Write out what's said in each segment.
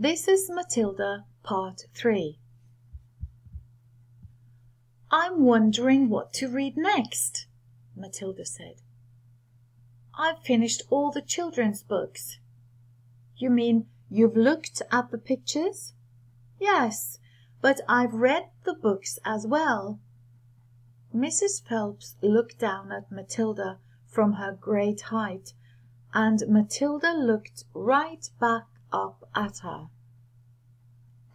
This is Matilda, Part 3. "I'm wondering what to read next," Matilda said. "I've finished all the children's books." "You mean you've looked at the pictures?" "Yes, but I've read the books as well." Mrs. Phelps looked down at Matilda from her great height, and Matilda looked right back up at her.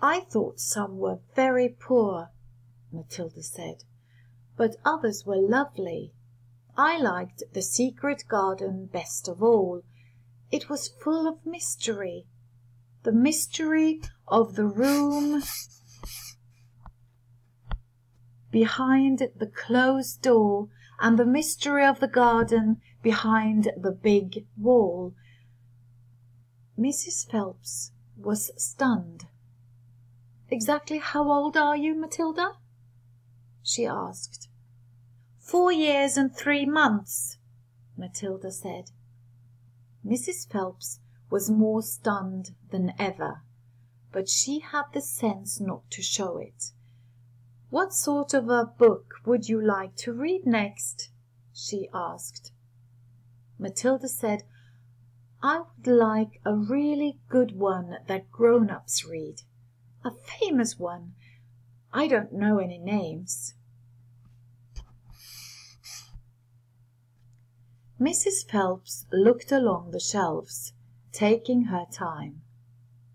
"I thought some were very poor," Matilda said, "but others were lovely. I liked The Secret Garden best of all. It was full of mystery. The mystery of the room behind the closed door, and the mystery of the garden behind the big wall." Mrs. Phelps was stunned. "Exactly how old are you, Matilda?" she asked. 4 years and 3 months, Matilda said. Mrs. Phelps was more stunned than ever, but she had the sense not to show it. "What sort of a book would you like to read next?" she asked. Matilda said, "I would like a really good one that grown-ups read. A famous one. I don't know any names." Mrs. Phelps looked along the shelves, taking her time.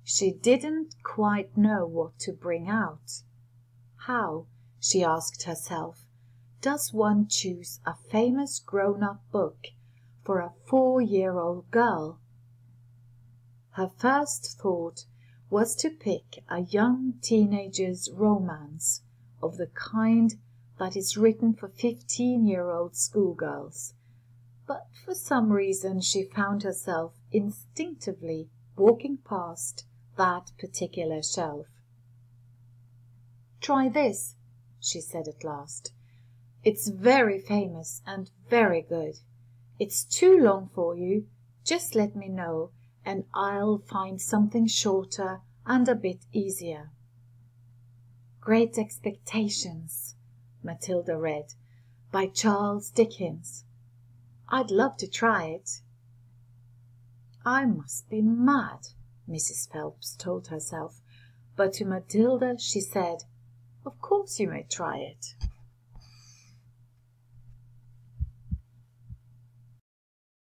She didn't quite know what to bring out. How, she asked herself, does one choose a famous grown-up book for a 4-year-old girl? Her first thought was to pick a young teenager's romance of the kind that is written for 15-year-old schoolgirls, but for some reason she found herself instinctively walking past that particular shelf. "Try this," she said at last. "It's very famous and very good. It's too long for you. Just let me know, and I'll find something shorter and a bit easier." "Great Expectations," Matilda read, "by Charles Dickens. I'd love to try it." "I must be mad," Mrs. Phelps told herself, but to Matilda she said, "Of course you may try it."